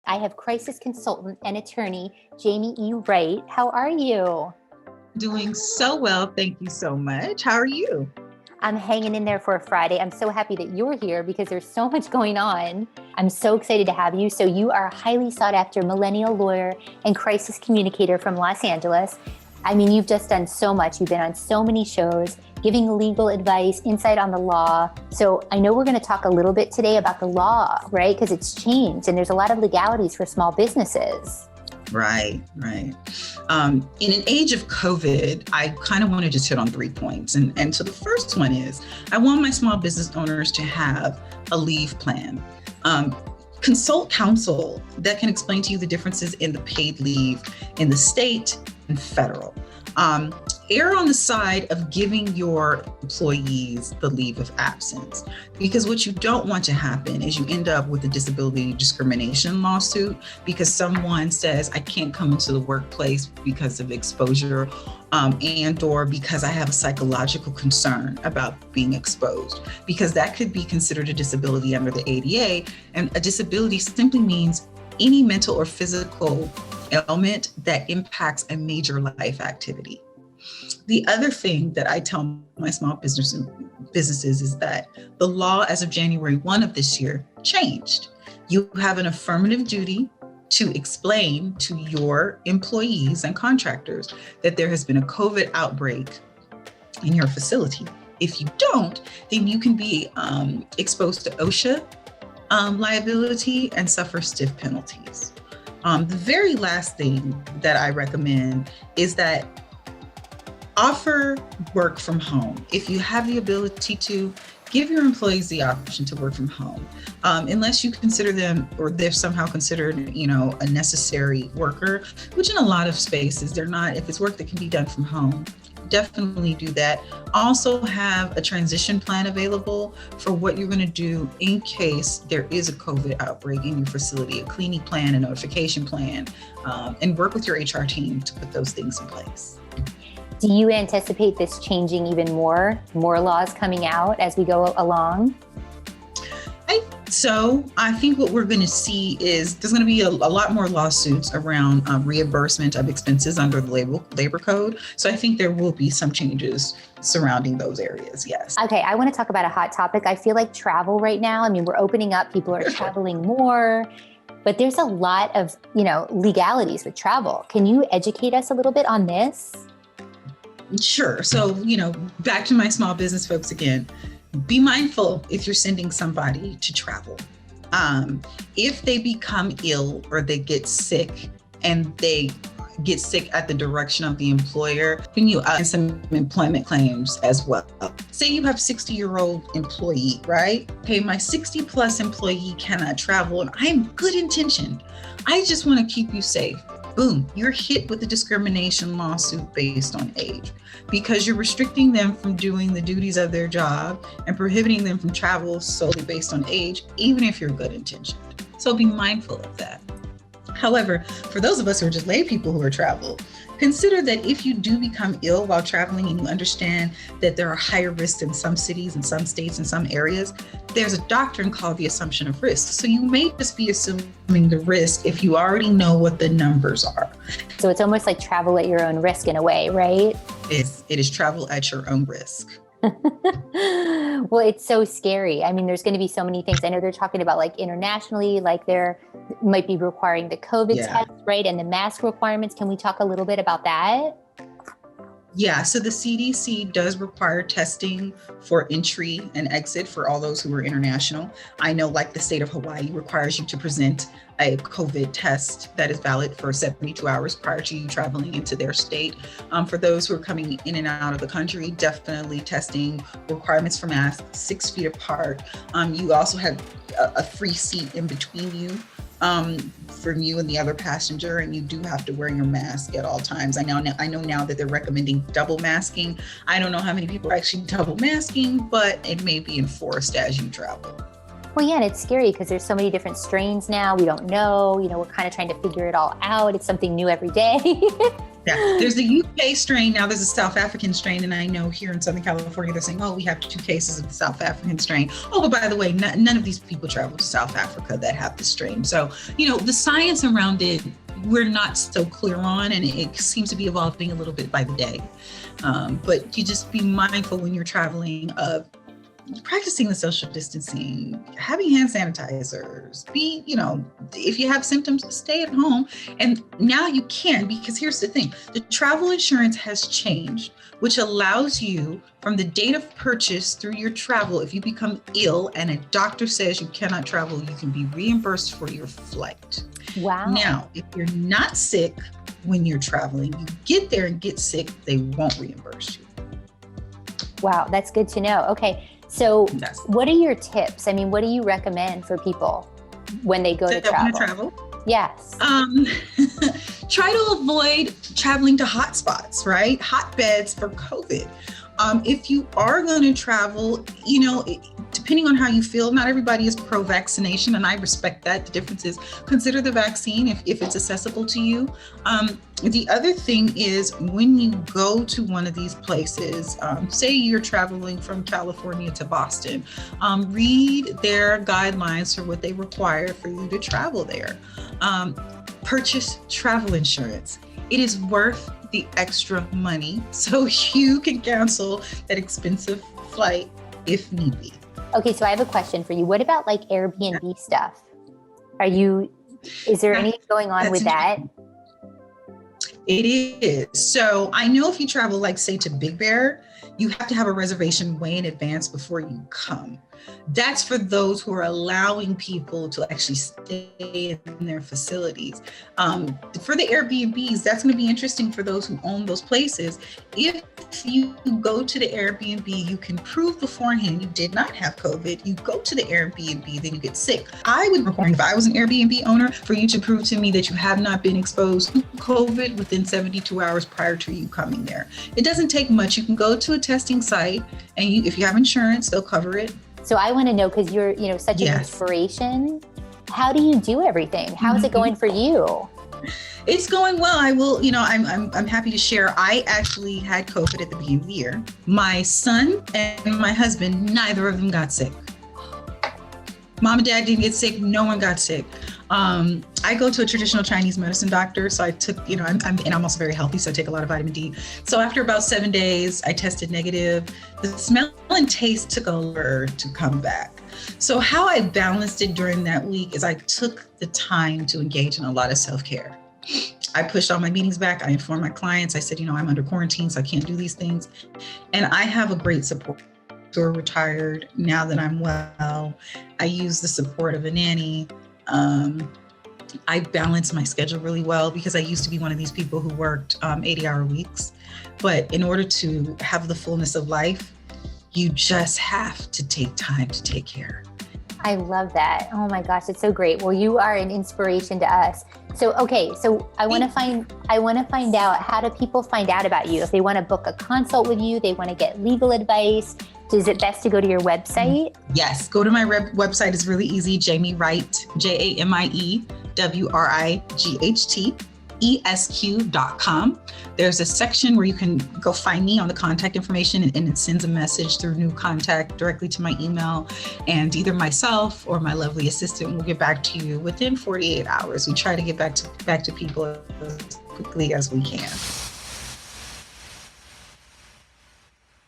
I have crisis consultant and attorney, Jamie E. Wright. How are you? Doing so well. Thank you so much. How are you? I'm hanging in there for a Friday. I'm so happy that you're here because there's so much going on. I'm so excited to have you. So you are a highly sought after millennial lawyer and crisis communicator from Los Angeles. I mean, you've just done so much. You've been on so many shows, giving legal advice, insight on the law. So I know we're going to talk a little bit today about the law, right? Because it's changed and there's a lot of legalities for small businesses. Right. In an age of COVID, I kind of want to just hit on 3 points. And so the first one is, I want my small business owners to have a leave plan. Consult counsel that can explain to you the differences in the paid leave in the state and federal. Err on the side of giving your employees the leave of absence, because what you don't want to happen is you end up with a disability discrimination lawsuit because someone says, I can't come into the workplace because of exposure and or because I have a psychological concern about being exposed, because that could be considered a disability under the ADA. And a disability simply means any mental or physical ailment that impacts a major life activity. The other thing that I tell my small businesses is that the law as of January 1 of this year changed. You have an affirmative duty to explain to your employees and contractors that there has been a COVID outbreak in your facility. If you don't, then you can be exposed to OSHA liability and suffer stiff penalties. The very last thing that I recommend is that offer work from home. If you have the ability to, give your employees the option to work from home. Unless you consider them, or they're somehow considered, a necessary worker, which in a lot of spaces they're not. If it's work that can be done from home, definitely do that. Also have a transition plan available for what you're going to do in case there is a COVID outbreak in your facility, a cleaning plan, a notification plan, and work with your HR team to put those things in place. Do you anticipate this changing even more laws coming out as we go along? I think what we're going to see is there's going to be a lot more lawsuits around reimbursement of expenses under the labor code. So I think there will be some changes surrounding those areas. Yes. Okay. I want to talk about a hot topic. I feel like travel right now. I mean, we're opening up. People are traveling more, but there's a lot of, legalities with travel. Can you educate us a little bit on this? Sure. So, back to my small business folks again, be mindful if you're sending somebody to travel. If they become ill or they get sick and they get sick at the direction of the employer, then you some employment claims as well. Say you have a 60-year-old employee, right? Hey, my 60 plus employee cannot travel and I am good intentioned. I just want to keep you safe. Boom, you're hit with a discrimination lawsuit based on age because you're restricting them from doing the duties of their job and prohibiting them from travel solely based on age, even if you're good intentioned. So be mindful of that. However, for those of us who are just lay people who are travel, consider that if you do become ill while traveling and you understand that there are higher risks in some cities and some states and some areas, there's a doctrine called the assumption of risk. So you may just be assuming the risk if you already know what the numbers are. So it's almost like travel at your own risk in a way, right? It is travel at your own risk. Well, it's so scary. I mean, there's going to be so many things. I know they're talking about like internationally, like there might be requiring the COVID test, right? And the mask requirements. Can we talk a little bit about that? Yeah, so the CDC does require testing for entry and exit for all those who are international. I know like the state of Hawaii requires you to present a COVID test that is valid for 72 hours prior to you traveling into their state. For those who are coming in and out of the country, definitely testing requirements for masks 6 feet apart. You also have a free seat in between you. From you and the other passenger, and you do have to wear your mask at all times. I know now that they're recommending double masking. I don't know how many people are actually double masking, but it may be enforced as you travel. Well, yeah, and it's scary because there's so many different strains now. We don't know, we're kind of trying to figure it all out. It's something new every day. Yeah, there's the UK strain. Now there's a South African strain. And I know here in Southern California, they're saying, oh, we have 2 cases of the South African strain. Oh, but by the way, none of these people travel to South Africa that have the strain. So, the science around it, we're not so clear on, and it seems to be evolving a little bit by the day. But you just be mindful when you're traveling of practicing the social distancing, having hand sanitizers, if you have symptoms, stay at home. And now you can, because here's the thing, the travel insurance has changed, which allows you from the date of purchase through your travel, if you become ill and a doctor says you cannot travel, you can be reimbursed for your flight. Wow. Now, if you're not sick when you're traveling, you get there and get sick, they won't reimburse you. Wow, that's good to know. Okay. So Yes. What are your tips? I mean, what do you recommend for people when they go to travel? Yes. Try to avoid traveling to hot spots, right? Hotbeds for COVID. If you are going to travel, depending on how you feel, not everybody is pro-vaccination, and I respect that. The difference is consider the vaccine if it's accessible to you. The other thing is when you go to one of these places, say you're traveling from California to Boston, read their guidelines for what they require for you to travel there. Purchase travel insurance. It is worth the extra money so you can cancel that expensive flight if need be. Okay, so I have a question for you. What about like Airbnb stuff? Is there anything going on with that? It is. So I know if you travel, like say to Big Bear, you have to have a reservation way in advance before you come. That's for those who are allowing people to actually stay in their facilities. For the Airbnbs, that's going to be interesting for those who own those places. If you go to the Airbnb, you can prove beforehand you did not have COVID. You go to the Airbnb, then you get sick. I would recommend, if I was an Airbnb owner, for you to prove to me that you have not been exposed to COVID within 72 hours prior to you coming there. It doesn't take much. You can go to a testing site, and if you have insurance, they'll cover it. So I want to know, because you're, such an inspiration. How do you do everything? How's it going for you? It's going well. I will, I'm happy to share. I actually had COVID at the beginning of the year. My son and my husband, neither of them got sick. Mom and dad didn't get sick. No one got sick. I go to a traditional Chinese medicine doctor. So I took, I'm also very healthy. So I take a lot of vitamin D. So after about 7 days, I tested negative. The smell and taste took a while to come back. So how I balanced it during that week is I took the time to engage in a lot of self-care. I pushed all my meetings back. I informed my clients. I said, I'm under quarantine, so I can't do these things. And I have a great support. We're retired. Now that I'm well, I use the support of a nanny. I balance my schedule really well because I used to be one of these people who worked 80-hour weeks. But in order to have the fullness of life, you just have to take time to take care. I love that. Oh my gosh, it's so great. Well, you are an inspiration to us. So, okay, so I want to find out, how do people find out about you? If they want to book a consult with you, they want to get legal advice, is it best to go to your website? Yes, go to my website. It's really easy. Jamie Wright, JamiewRightESQ.com. There's a section where you can go find me on the contact information, and it sends a message through new contact directly to my email. And either myself or my lovely assistant will get back to you within 48 hours. We try to get back to people as quickly as we can.